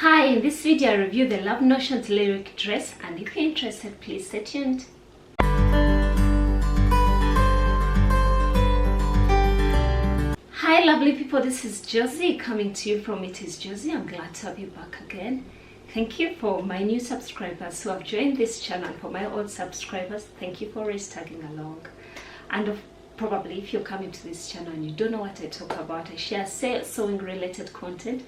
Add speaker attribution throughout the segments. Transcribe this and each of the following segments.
Speaker 1: Hi, in this video I review the Love Notions lyric dress, and if you're interested, please stay tuned. Hi lovely people, this is Josie coming to you from It Is Josie. I'm glad to have you back again. Thank you for my new subscribers who have joined this channel. For my old subscribers, thank you for always tagging along. And probably if you're coming to this channel and you don't know what I talk about, I share sewing related content,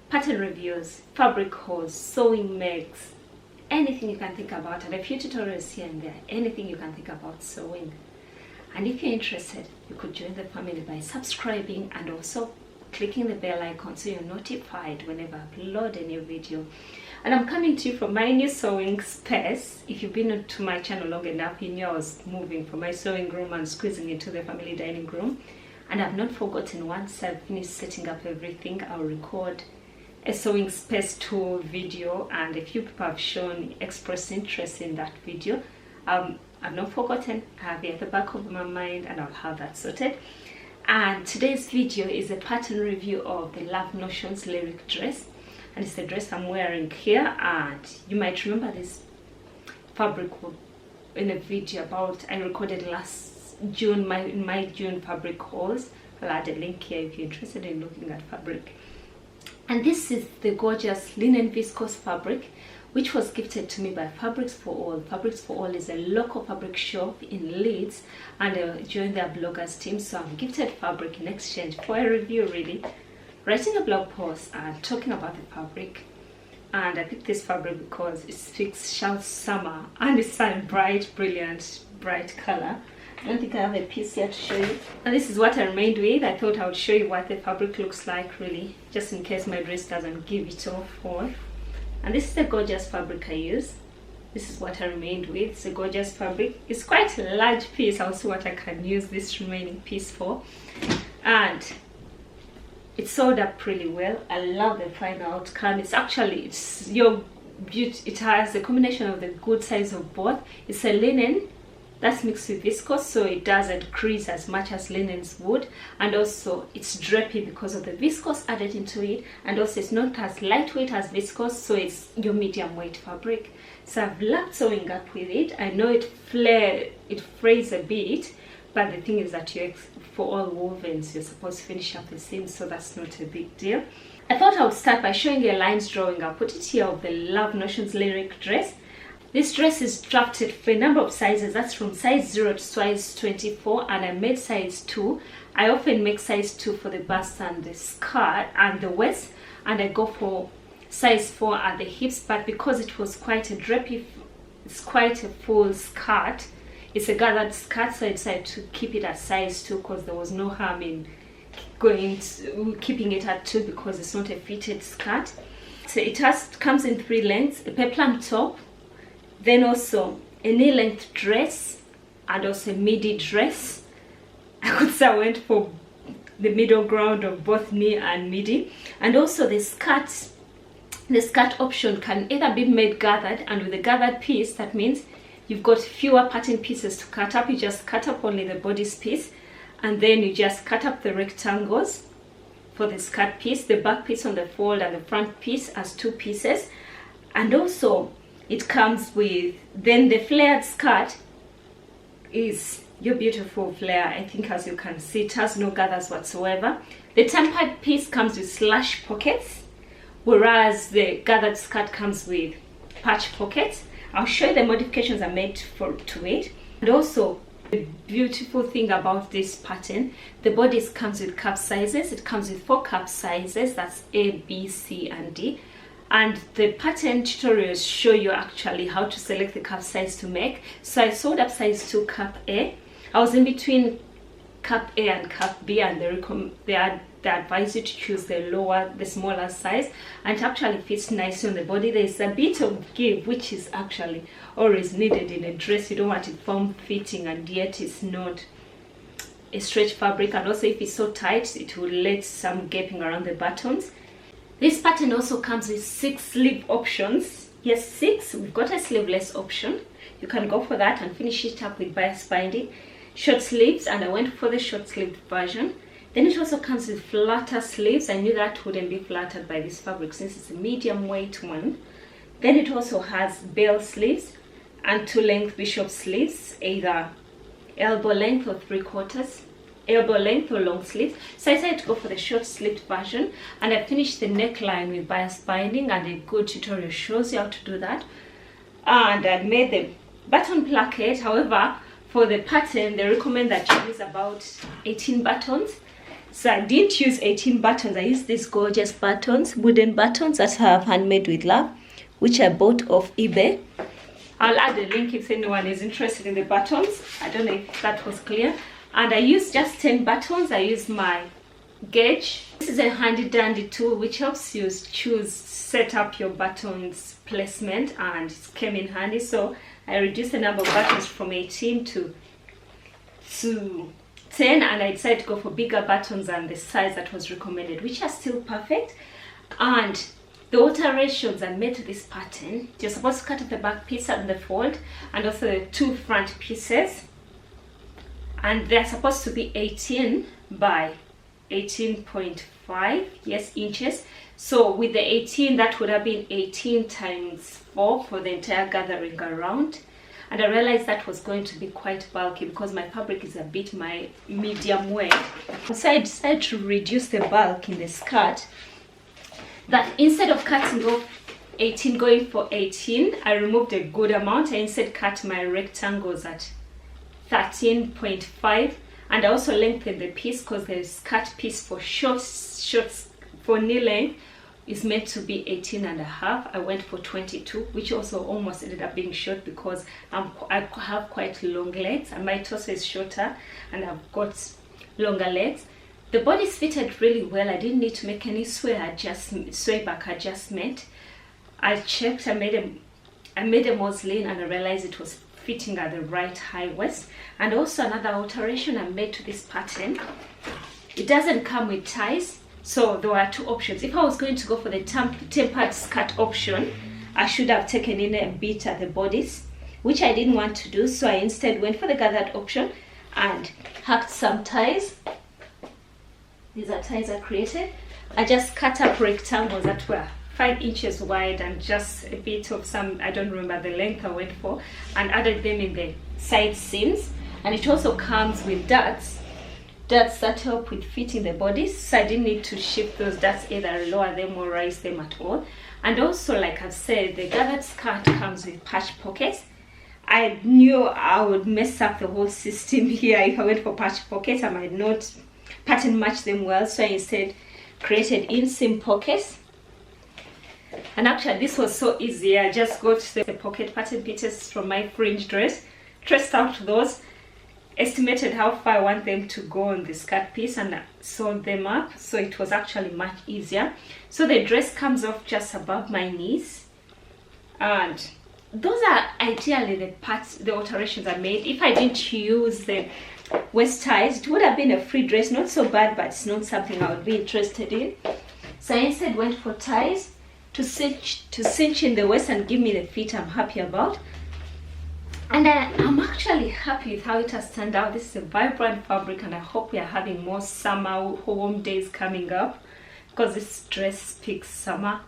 Speaker 1: pattern reviews, fabric hauls, sewing makes, anything you can think about, and a few tutorials here and there, anything you can think about sewing. And if you're interested, you could join the family by subscribing and also clicking the bell icon so you're notified whenever I upload a new video. And I'm coming to you from my new sewing space. If you've been to my channel long enough, you know I was moving from my sewing room and squeezing into the family dining room. And I've not forgotten, once I've finished setting up everything, I'll record a sewing space tour video, and a few people have expressed interest in that video. I've not forgotten. I have it at the back of my mind, and I'll have that sorted. And today's video is a pattern review of the Love Notions lyric dress, and it's the dress I'm wearing here. And you might remember this fabric in a video I recorded last June, my June fabric hauls. I'll add a link here if you're interested in looking at fabric. And this is the gorgeous linen viscose fabric, which was gifted to me by Fabrics for All. Fabrics for All is a local fabric shop in Leeds, and I joined their bloggers team, so I'm gifted fabric in exchange for a review, really. Writing a blog post and talking about the fabric. And I picked this fabric because it shouts summer, and it's a bright, brilliant, bright color. I don't think I have a piece here to show you. And this is what I remained with. I thought I would show you what the fabric looks like, really, just in case my dress doesn't give it all. And this is the gorgeous fabric I use. This is what I remained with. It's a gorgeous fabric. It's quite a large piece. I'll see what I can use this remaining piece for. And it's sewed up really well. I love the final outcome. It has a combination of the good size of both. It's a linen that's mixed with viscose, so it doesn't crease as much as linens would, and also it's drapey because of the viscose added into it, and also it's not as lightweight as viscose, so it's your medium weight fabric. So I've loved sewing up with it. I know it frays a bit, but the thing is that for all wovens you're supposed to finish up the seams, so that's not a big deal. I thought I would start by showing you a lines drawing. I'll put it here of the Love Notions lyric dress. This dress is drafted for a number of sizes. That's from size 0 to size 24, and I made size 2. I often make size 2 for the bust and the skirt and the waist, and I go for size 4 at the hips, but because it was quite a drapey, it's quite a full skirt, it's a gathered skirt, so I decided to keep it at size 2 because there was no harm in keeping it at 2 because it's not a fitted skirt. So it comes in 3 lengths: a peplum top, then also a knee-length dress, and also a midi dress. I could say I went for the middle ground of both knee and midi. And also the skirt option can either be made gathered, and with the gathered piece, that means you've got fewer pattern pieces to cut up. You just cut up only the bodice piece, and then you just cut up the rectangles for the skirt piece, the back piece on the fold, and the front piece as 2 pieces. And also it comes with, then the flared skirt is your beautiful flare. I think, as you can see, it has no gathers whatsoever. The tempered piece comes with slash pockets, whereas the gathered skirt comes with patch pockets. I'll show you the modifications I made to it. And also, the beautiful thing about this pattern, the bodice comes with cup sizes. It comes with 4 cup sizes, that's A, B, C, and D. And the pattern tutorials show you actually how to select the cup size to make. So I sewed up size 2 cup A. I was in between cup A and cup B, and they advise you to choose the smaller size, and it actually fits nicely on the body. There's a bit of give, which is actually always needed in a dress. You don't want it form-fitting, and yet it's not a stretch fabric, and also if it's so tight, it will let some gaping around the buttons. This pattern also comes with 6 sleeve options. Yes, 6. We've got a sleeveless option. You can go for that and finish it up with bias binding. Short sleeves, and I went for the short sleeved version. Then it also comes with flatter sleeves. I knew that wouldn't be flattered by this fabric since it's a medium weight one. Then it also has bell sleeves and 2-length bishop sleeves, either elbow length or 3/4, elbow length or long sleeves. So I decided to go for the short sleeved version, and I finished the neckline with bias binding, and a good tutorial shows you how to do that. And I made the button placket. However, for the pattern they recommend that you use about 18 buttons. So I didn't use 18 buttons. I used these gorgeous buttons, wooden buttons that I have handmade with love, which I bought off eBay. I'll add a link if anyone is interested in the buttons. I don't know if that was clear. And I used just 10 buttons. I used my gauge. This is a handy dandy tool which helps you set up your buttons placement, and it came in handy. So I reduced the number of buttons from 18 to 10, and I decided to go for bigger buttons and the size that was recommended, which are still perfect. And the alterations I made to this pattern, you're supposed to cut off the back piece and the fold, and also the 2 front pieces, and they're supposed to be 18 by 18.5 inches. So with the 18, that would have been 18 times 4 for the entire gathering around. And I realized that was going to be quite bulky because my fabric is a bit my medium weight. So I decided to reduce the bulk in the skirt, that instead of cutting off 18 going for 18, I removed a good amount. I instead cut my rectangles at 13.5, and I also lengthened the piece because the skirt piece for shorts for knee length is meant to be 18.5. I went for 22, which also almost ended up being short because I have quite long legs and my torso is shorter and I've got longer legs. The bodice fitted really well. I didn't need to make any sway back adjustment. I checked, I made a muslin, and I realized it was fitting at the right high waist. And also another alteration I made to this pattern, it doesn't come with ties. So there were 2 options. If I was going to go for the tempered skirt option, I should have taken in a bit at the bodice, which I didn't want to do. So I instead went for the gathered option and hacked some ties. These are ties I created. I just cut up rectangles that were 5 inches wide and just a bit of some, I don't remember the length I went for, and added them in the side seams. And it also comes with darts that help with fitting the bodice, so I didn't need to shift those darts, either lower them or raise them at all. And also, like I've said, the gathered skirt comes with patch pockets. I knew I would mess up the whole system here if I went for patch pockets. I might not pattern match them well, so I instead created inseam pockets. And actually this was so easy. I just got the pocket pattern pieces from my fringe dress, traced out those, estimated how far I want them to go on the skirt piece, and sewed them up, so it was actually much easier. So the dress comes off just above my knees, and those are ideally the alterations I made. If I didn't use the waist ties, it would have been a free dress, not so bad, but it's not something I would be interested in. So I instead went for ties to cinch in the waist and give me the fit I'm happy about. And I'm actually happy with how it has turned out. This is a vibrant fabric, and I hope we are having more summer warm days coming up because this dress speaks summer.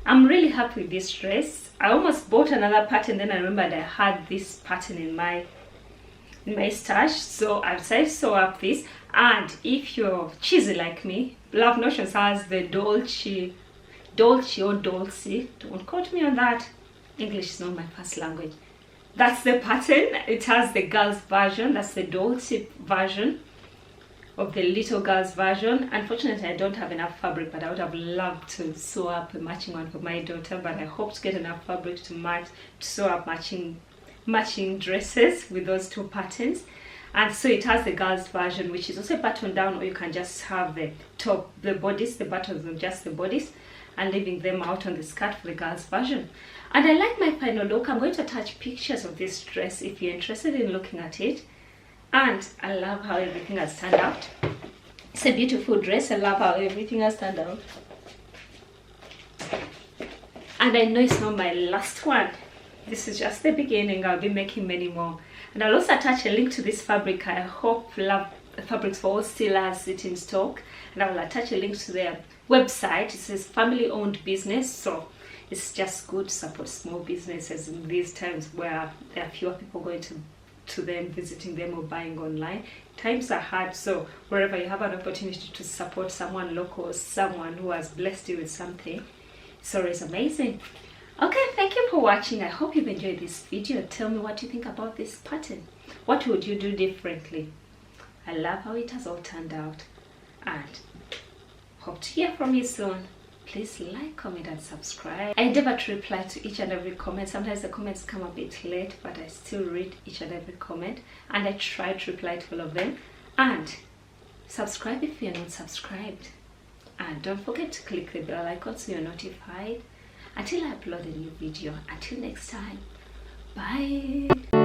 Speaker 1: I'm really happy with this dress. I almost bought another pattern, then I remembered I had this pattern in my stash, so I decided to sew up this. And if you're cheesy like me, Love Notions has the Dolce or Dolce, don't quote me on that, English is not my first language. That's the pattern. It has the girls version, that's the Dolce version of the little girls version. Unfortunately, I don't have enough fabric, but I would have loved to sew up a matching one for my daughter, but I hope to get enough fabric to sew up matching dresses with those 2 patterns. And so it has the girls version, which is also buttoned down, or you can just have the top, the bodice, the buttons on just the bodice, and leaving them out on the skirt for the girls version. And I like my final look. I'm going to attach pictures of this dress if you're interested in looking at it. And I love how everything has turned out. It's a beautiful dress. I love how everything has turned out. And I know it's not my last one. This is just the beginning. I'll be making many more. And I'll also attach a link to this fabric. I hope fabrics for all still has it in stock, and I will attach a link to their website. It says family owned business, so it's just good to support small businesses in these times where there are fewer people going to them, visiting them, or buying online. Times are hard, so wherever you have an opportunity to support someone local, someone who has blessed you with something, it's always amazing. Okay, thank you for watching. I hope you've enjoyed this video. Tell me what you think about this pattern. What would you do differently? I love how it has all turned out, and hope to hear from you soon. Please like, comment, and subscribe. I endeavor to reply to each and every comment. Sometimes the comments come a bit late, but I still read each and every comment, and I try to reply to all of them. And subscribe if you're not subscribed, and don't forget to click the bell icon so you're notified until I upload a new video. Until next time, bye.